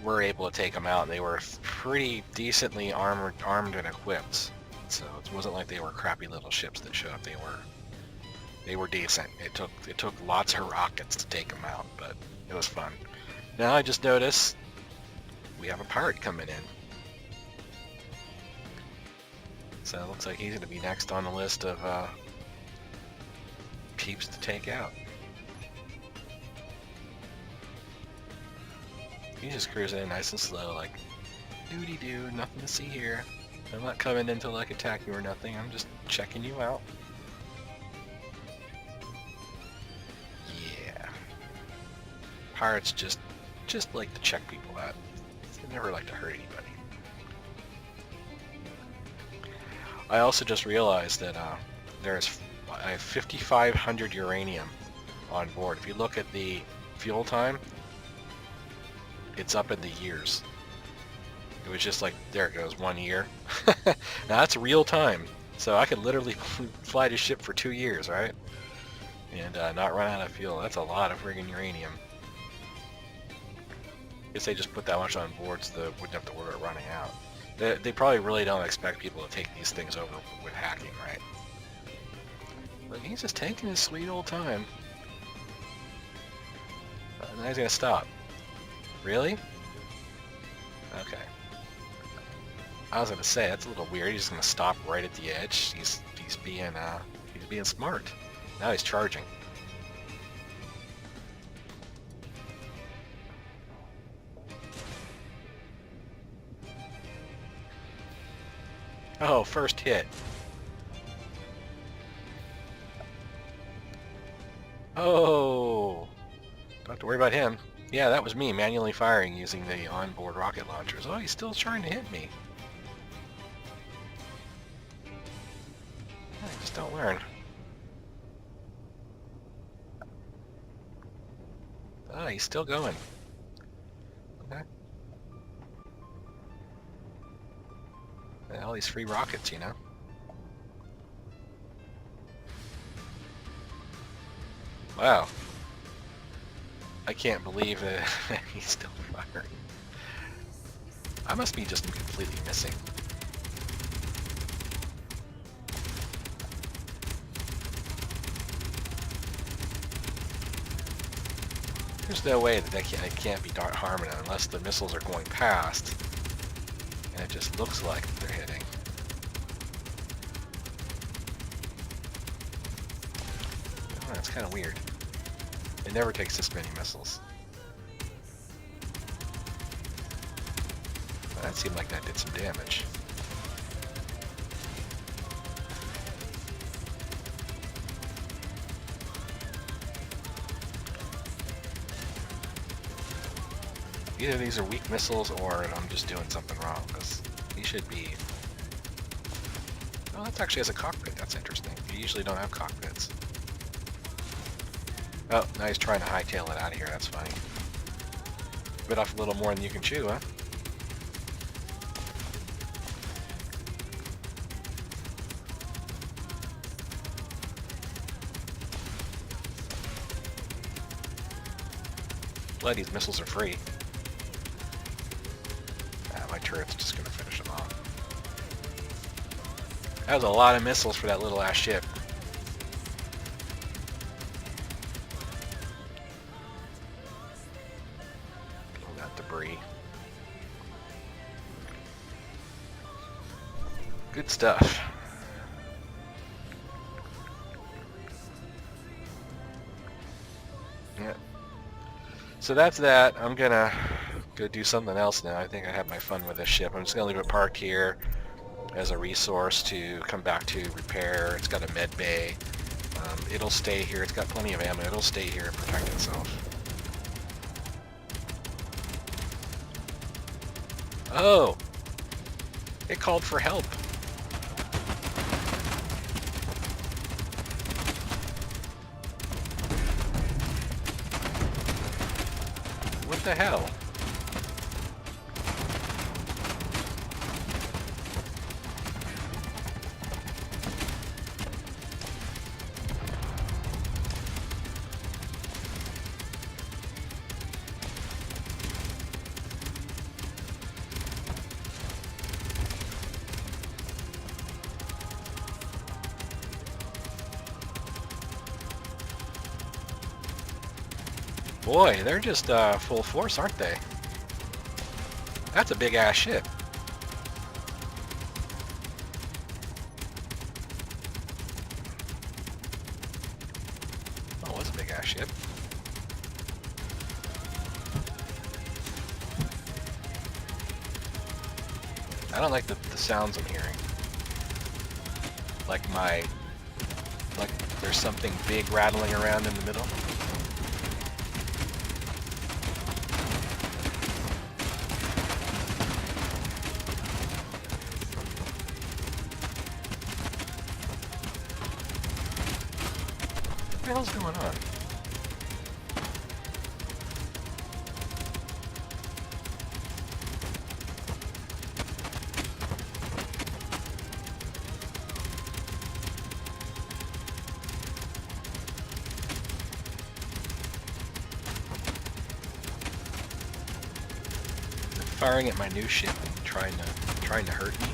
A: were able to take them out. They were pretty decently armed and equipped. So it wasn't like they were crappy little ships that showed up. They were decent. It took lots of rockets to take them out, but it was fun. Now I just noticed we have a pirate coming in. So it looks like he's going to be next on the list of peeps to take out. He's just cruising in nice and slow, like, doody-doo, nothing to see here. I'm not coming in to like attack you or nothing, I'm just checking you out. Yeah. Pirates just like to check people out. They never like to hurt anybody. I also just realized that I have 5,500 uranium on board. If you look at the fuel time, it's up in the years. It was just like, there it goes, 1 year. Now that's real time. So I could literally fly this ship for 2 years, right? And not run out of fuel. That's a lot of friggin' uranium. I guess they just put that much on board so they wouldn't have to worry about running out. They probably really don't expect people to take these things over with hacking, right? But he's just taking his sweet old time. Now he's gonna stop. Really? Okay. I was gonna say, that's a little weird. He's just gonna stop right at the edge. He's being smart. Now he's charging. Oh, first hit. Oh, don't have to worry about him. Yeah, that was me manually firing using the onboard rocket launchers. Oh, he's still trying to hit me. I just don't learn. Ah, he's still going. Okay. And all these free rockets, you know. Wow. I can't believe that he's still firing. I must be just completely missing. There's no way that it can't be harming it unless the missiles are going past, and it just looks like they're hitting. Oh, that's kind of weird. It never takes this many missiles. That seemed like that did some damage. Either these are weak missiles or I'm just doing something wrong, because he should be... Oh, that actually has a cockpit. That's interesting. You usually don't have cockpits. Oh, now he's trying to hightail it out of here. That's funny. Bit off a little more than you can chew, huh? Glad these missiles are free. My turret's just gonna finish them off. That was a lot of missiles for that little ass ship. All that debris. Good stuff. Yeah. So that's that. I'm gonna go do something else now. I think I have my fun with this ship. I'm just gonna leave it parked here as a resource to come back to repair. It's got a med bay. It'll stay here. It's got plenty of ammo. It'll stay here and protect itself. Oh! It called for help. What the hell? Boy, they're just full force, aren't they? That's a big ass ship. Oh, it was a big ass ship. I don't like the sounds I'm hearing. Like there's something big rattling around in the middle. What the hell's going on? Firing at my new ship and trying to hurt me.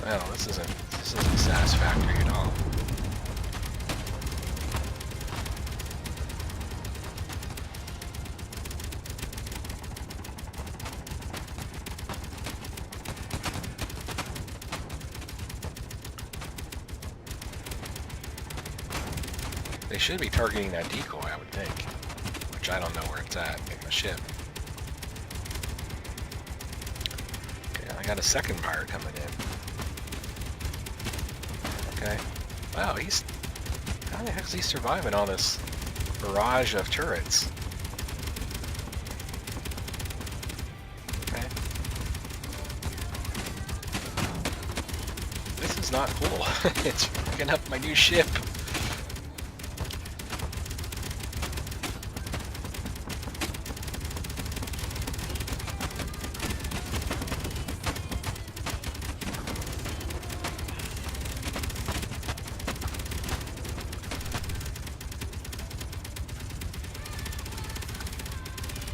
A: Well, this isn't satisfactory at all. They should be targeting that decoy, I would think. Which I don't know where it's at in the ship. Okay, I got a second fire coming in. Okay. Wow, how the heck is he surviving all this barrage of turrets? Okay. This is not cool. It's fucking up my new ship.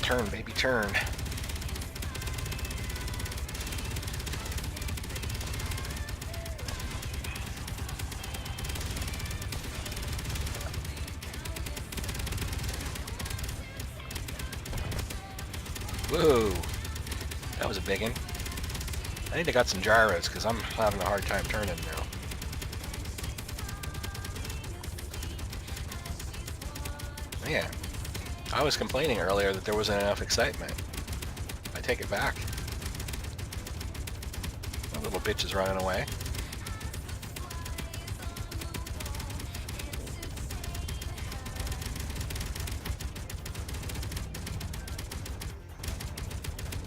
A: Turn, baby, turn. Whoa! That was a big one. I need to got some gyros because I'm having a hard time turning now. Man, I was complaining earlier that there wasn't enough excitement. I take it back. My little bitch is running away.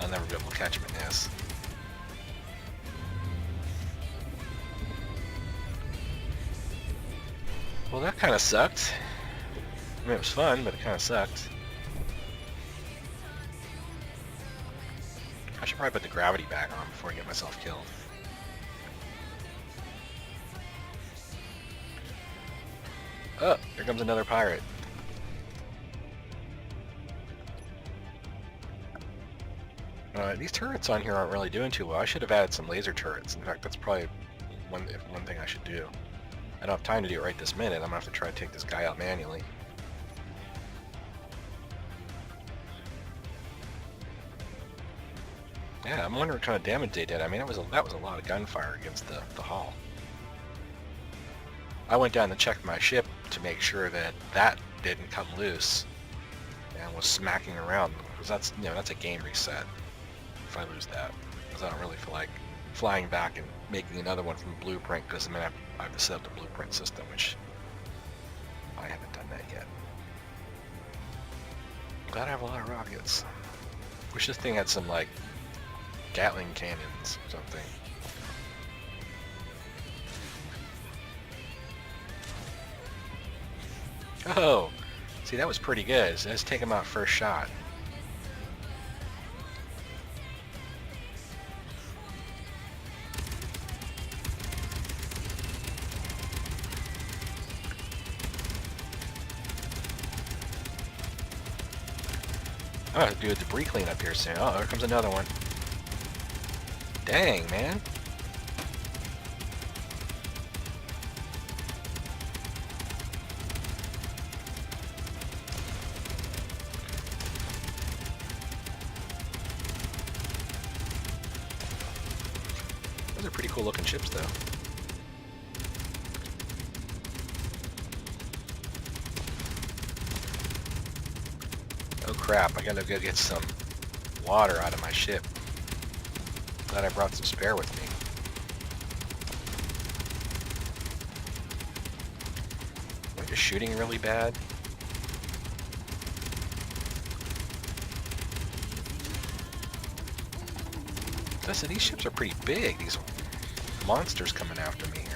A: I'll never be able to catch him in this. Well, that kind of sucked. I mean, it was fun, but it kind of sucked. I should probably put the gravity back on before I get myself killed. Oh, here comes another pirate. These turrets on here aren't really doing too well. I should have added some laser turrets. In fact, that's probably one thing I should do. I don't have time to do it right this minute. I'm gonna have to try to take this guy out manually. Yeah, I'm wondering what kind of damage they did. I mean, that was a lot of gunfire against the hull. I went down and checked my ship to make sure that didn't come loose and was smacking around, because that's a game reset if I lose that, because I don't really feel like flying back and making another one from blueprint, because I mean I have to set up the blueprint system, which I haven't done that yet. Glad I have a lot of rockets. Wish this thing had some like Gatling cannons or something. Oh, see, that was pretty good. So let's take him out first shot. I'm gonna have to do a debris cleanup here soon. Oh, here comes another one. Dang, man. Those are pretty cool looking ships, though. Oh crap, I gotta go get some water out of my ship. Glad I brought some spare with me. Am I just shooting really bad? Listen, these ships are pretty big. These monsters coming after me here.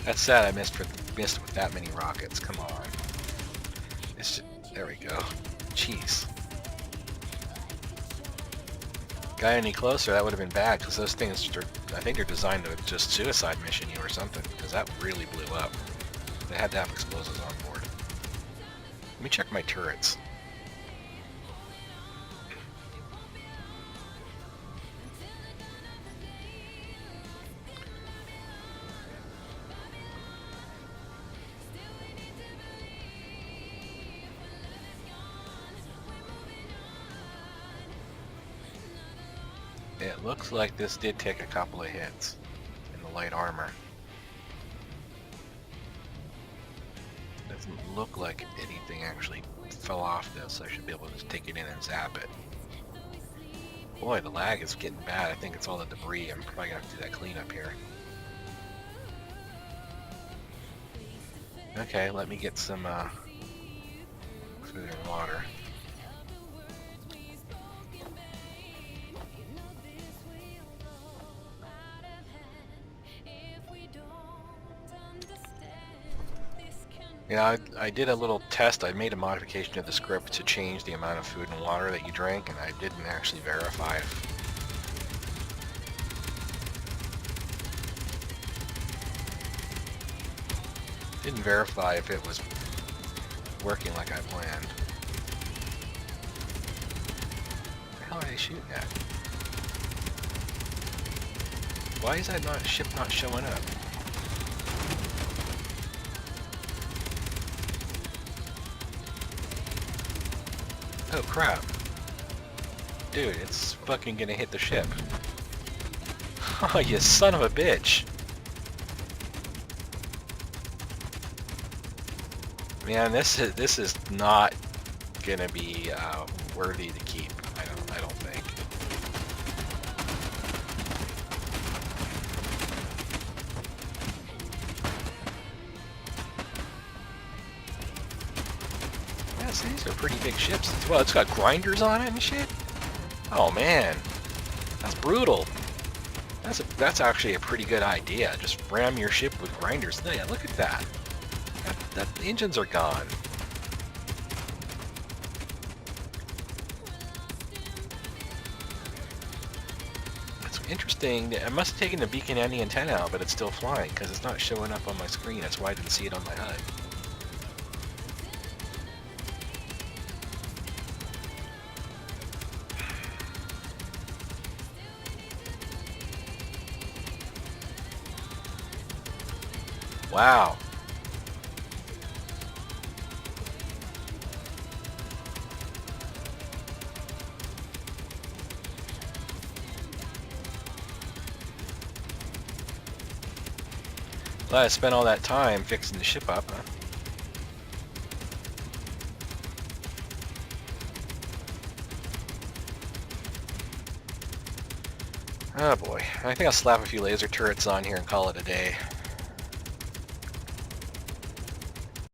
A: That's sad I missed with that many rockets. Come on. There we go. Jeez. Got any closer, that would have been bad, because those things, I think they're designed to just suicide mission you or something, because that really blew up. They had to have explosives on board. Let me check my turrets. It looks like this did take a couple of hits in the light armor. Doesn't look like anything actually fell off this, so I should be able to just take it in and zap it. Boy, the lag is getting bad. I think it's all the debris. I'm probably gonna have to do that cleanup here. Okay, let me get some food and water. Yeah, I did a little test. I made a modification to the script to change the amount of food and water that you drank, and I didn't actually verify if it was working like I planned. hell are they shooting at? Why is that ship not showing up? Oh crap. Dude, it's fucking gonna hit the ship. Oh, you son of a bitch. Man, this is not gonna be worthy to keep. I don't think. Yeah, so these are pretty big ships as well. It's got grinders on it and shit. Oh man, that's brutal. That's actually a pretty good idea. Just ram your ship with grinders. Yeah, look at that. The engines are gone. It's interesting. I must have taken the beacon and the antenna out, but it's still flying because it's not showing up on my screen. That's why I didn't see it on my HUD. Wow. Well, I spent all that time fixing the ship up, huh? Oh boy. I think I'll slap a few laser turrets on here and call it a day.